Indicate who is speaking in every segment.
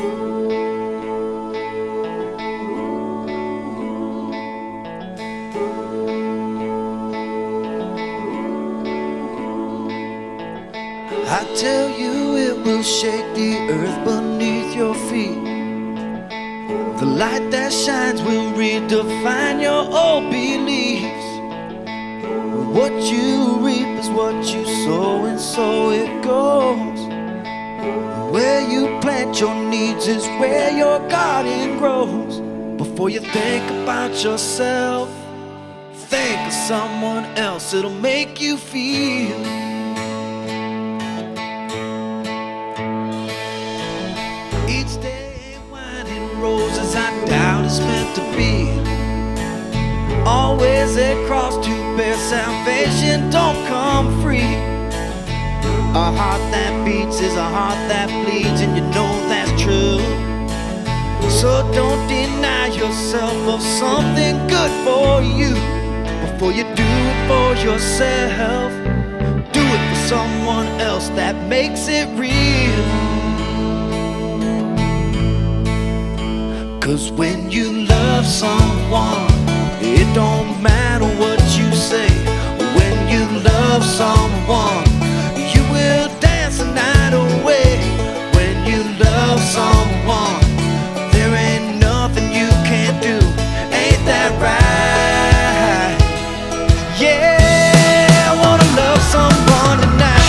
Speaker 1: I tell you it will shake the earth beneath your feet. The light that shines will redefine your old beliefs. What you reap is what you sow, and so it goes. Where you plant your needs is where your garden grows. Before you think about yourself, think of someone else. It'll make you feel. Each day wine and roses, I doubt it's meant to be. Always a cross to bear, salvation don't come free. A heart that beats is a heart that bleeds, and you know that's true. So don't deny yourself of something good for you. Before you do it for yourself, do it for someone else. That makes it real. 'Cause when you love someone, it don't matter what you say. When you love someone, you will dance the night away. When you love someone, there ain't nothing you can't do. Ain't that right? Yeah, I wanna love someone tonight.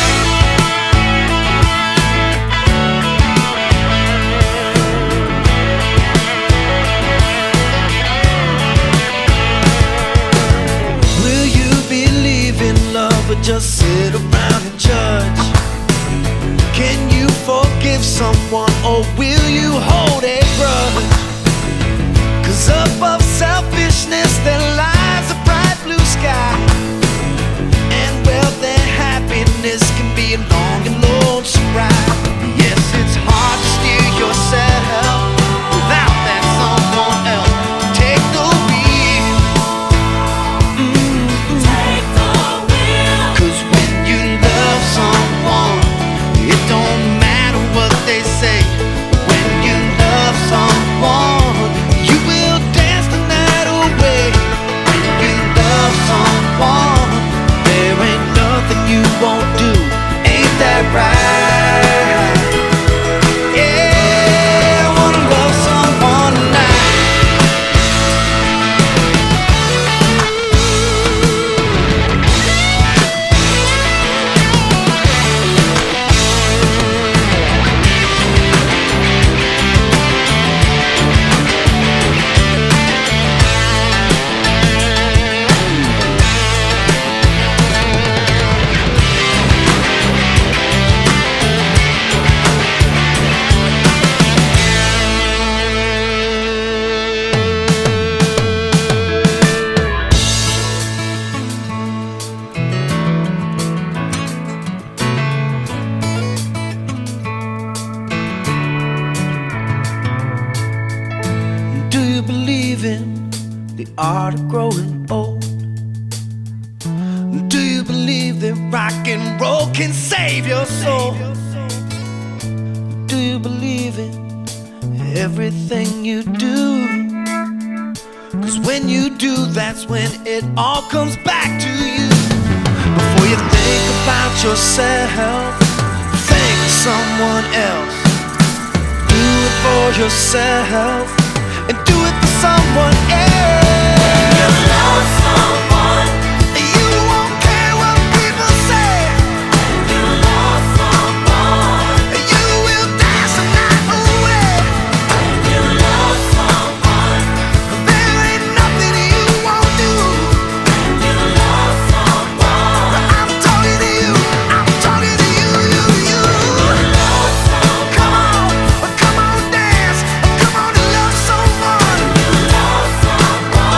Speaker 1: Will you believe in love or just sit around and judge? Can you forgive someone, or will you hold a grudge? 'Cause above selfishness there lies a bright blue sky, and wealth and happiness can be a long and lonesome ride. Yes, it's hard to steer yourself without that someone else to take the wheel.
Speaker 2: Take the wheel.
Speaker 1: 'Cause when you love someone, it don't matter what they say. When you love someone, you will dance the night away. When you love someone, there ain't nothing you won't do. Ain't that right? Yeah, I wanna love someone tonight. Do you believe in the art of growing old? Do you believe that rock and roll can save your soul? Do you believe in everything you do? 'Cause when you do, that's when it all comes back to you. Before you think about yourself, think of someone else. Do it for yourself, and do it for someone else.
Speaker 2: You love someone.
Speaker 1: You won't care what people say.
Speaker 2: You love someone.
Speaker 1: You will dance the night away.
Speaker 2: You love someone.
Speaker 1: There ain't nothing you won't do.
Speaker 2: You love someone.
Speaker 1: I'm talking to you. I'm talking to you, you.
Speaker 2: You love someone.
Speaker 1: Come on, dance. Come on and love someone.
Speaker 2: You love someone.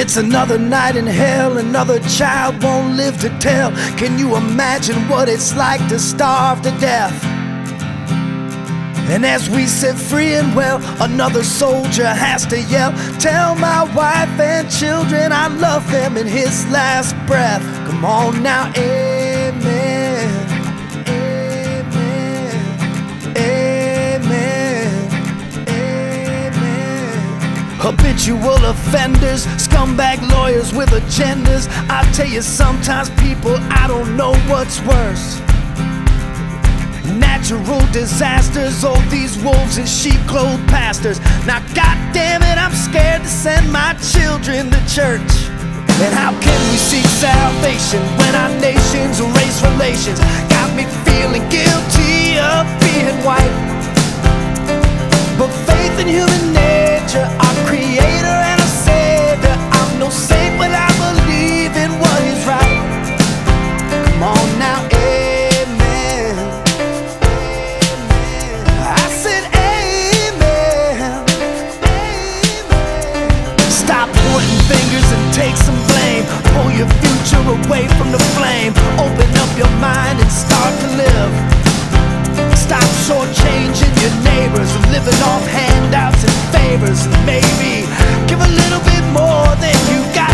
Speaker 1: It's another night in hell, another child won't live to tell. Can you imagine what it's like to starve to death? And as we set free and well, another soldier has to yell, tell my wife and children I love them in his last breath. Come on now, amen, amen, amen, amen. Habitual offenders, scumbag lawyers with agendas. I tell you, sometimes people, I don't know what's worse. Natural disasters, oh these wolves in sheep-clothed pastors. Now goddamn it, I'm scared to send my children to church. And how can we seek salvation when our nation's race relations got me feeling guilty of being white? But faith in human nature, our creator and our savior, I'm no saint but I believe in what is right. Come on now, take some blame, pull your future away from the flame. Open up your mind and start to live. Stop shortchanging your neighbors and living off handouts and favors. And maybe give a little bit more than you got.